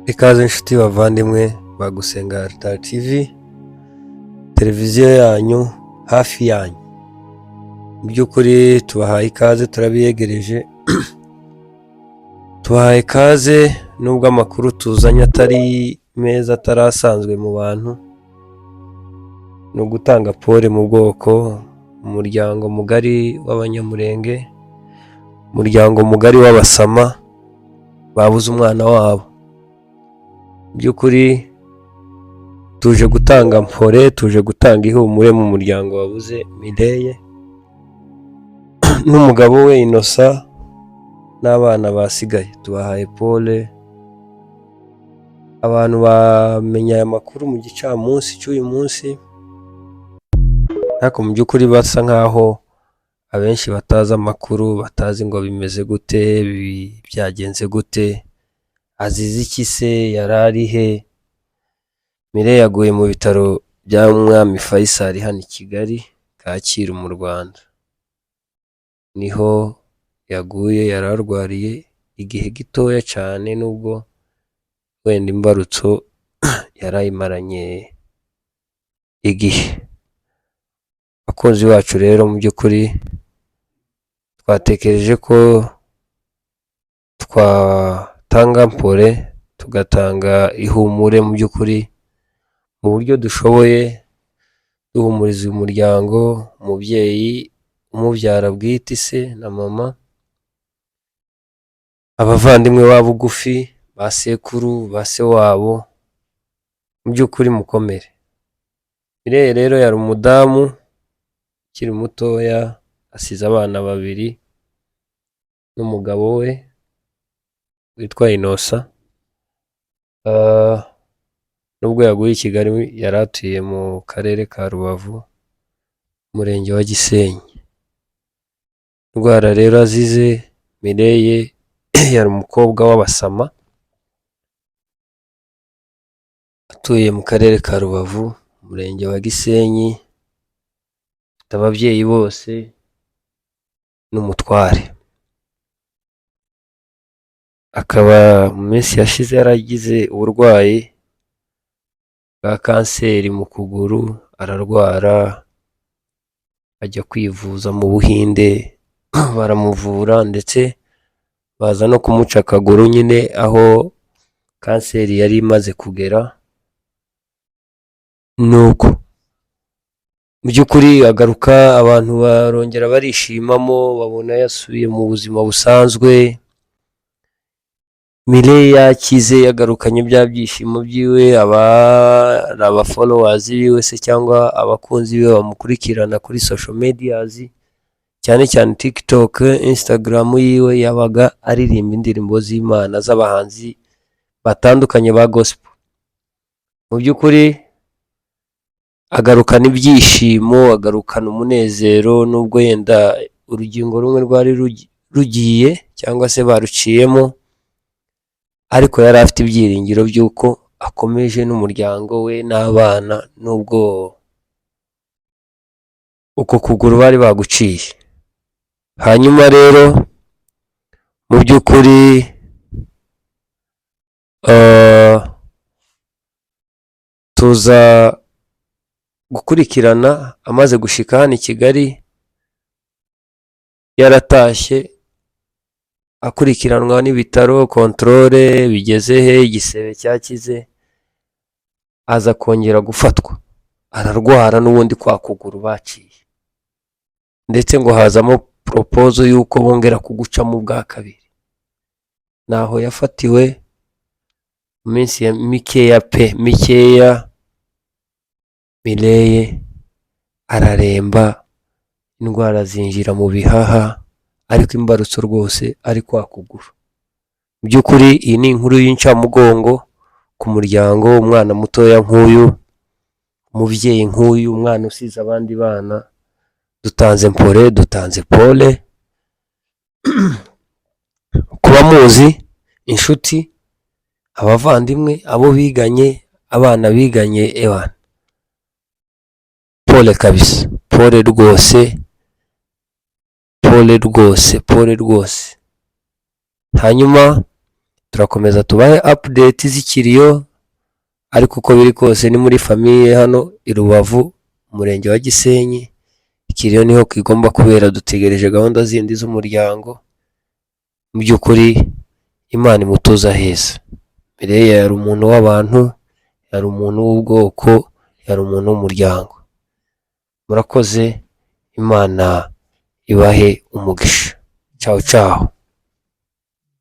Ikaze inshuti bavandimwe bagusenga Altar TV, televiziyo yanyu hafi yanyu. Mu by'ukuri tubahaye ikaze, turabiyegereje. Tubahaye ikaze nubwo amakuru tuzanye atari meza, atarasanzwe mu bantu. Ni ugutanga pole mu bwoko, umuryango mugari w'Abanyamurenge, umuryango mugari w'Abasama babuze umwana wabo. Mu by'ukuri tuje gutanga mpore, tuje gutanga ihumure mu muryango wabuze Mireille n'umugabo we Innocent n'abana basigaye. Tubahaye pole. Abantu bamenye aya makuru mu gicamunsi cy'uyu munsi, ariko mu by'ukuri basa nkaho abenshi batazi amakuru, batazi ngo bimeze gute, byagenze gute, azize iki se, yari ari he. Mireille yaguye mu bitaro bya Umwami Faisal hano i Kigali, Kacyiru mu Rwanda. Niho yaguye, yari arwariye igihe gitoya cyane, nubwo wenda imbarutso yarayimaranye igihe. Abakunzi bacu rero, mu by'ukuri twatekereje ko twatanga mpore, tugatanga ihumure mu by'ukuri mu buryo dushoboye, duhumuriza uyu muryango, umubyeyi umubyara bwite, se na mama, abavandimwe ba bugufi, ba sekuru, ba se wabo. Mu by'ukuri mukomere. Mireille rero yari umudamu ukiri mutoya, asize abana babiri n'umugabo we witwa Innocent. Nubwo yaguye i Kigali, yari atuye mu karere ka Rubavu, umurenge wa Gisenyi. Indwara rero azize Mireille yari umukobwa w'Abasama, atuye mu karere ka Rubavu, umurenge wa Gisenyi, afite ababyeyi bose n'umutware. Akaba mu minsi yashize yaragize uburwayi bwa kanseri mu kuguru, ararwara, ajya kwivuza mu Buhinde, baramuvura ndetse baza no kumuca akaguru nyine aho kanseri yari imaze kugera. Nuko mu by'ukuri agaruka, abantu barongera barishimamo, babona yasubiye mu buzima busanzwe. Mireille yakize, yagarukanye bya byishimo byiwe. Aba followers biwe se cyangwa abakunzi be bamukurikirana kuri social medias, cyane cyane TikTok, Instagram yiwe, yabaga aririmba indirimbo z'Imana z'abahanzi batandukanye ba gospel. Mu by'ukuri agarukana ibyishimo, agarukana umunezero, nubwo yenda urugingo rumwe rwari rugiye cyangwa se baruciyemo, ariko yari afite ibyiringiro by'uko akomeje n'umuryango we n'abana, nubwo uko kuguru bari baguciye. Hanyuma rero mu by'ukuri tuza gukurikirana amaze gushika hano i Kigali, yaratashye akurikiranwa n'ibitaro, controle bigeze he, igisebe cyakize, aza kongera gufatwa, ararwara n'ubundi kwa kuguru baciye, ndetse ngo hazamo proposal y'uko bongera kugucamo bwa kabiri. Naho yafatiwe mu minsi mikeya, Mireille araremba, indwara zinjira mu bihaha, ariko imbarutso rwose ari kwa kuguru. Mu by'ukuri iyi ni inkuru y'incamugongo ku muryango, umwana mutoya nk'uyu, umubyeyi nk'uyu, umwana usize abandi bana. Dutanze mpore, dutanze pole kuba muzi, inshuti, abavandimwe, abo biganye, abana biganye, ewana, pole kabisa, pole rwose, pole rwose, pole rwose. Hanyuma turakomeza tubahe update z'ikiriyo, ariko uko biri kose ni muri famiye hano i Rubavu, umurenge wa Gisenyi. Ikiriyo niho kigomba kubera, dutegereje gahunda zindi z'umuryango. Mu by'ukuri Imana imutuza heza. Mireya yari umuntu w'abantu, yari umuntu w'ubwoko, yari umuntu w'umuryango. Murakoze, Imana ibahe umugisha. Ciao ciao.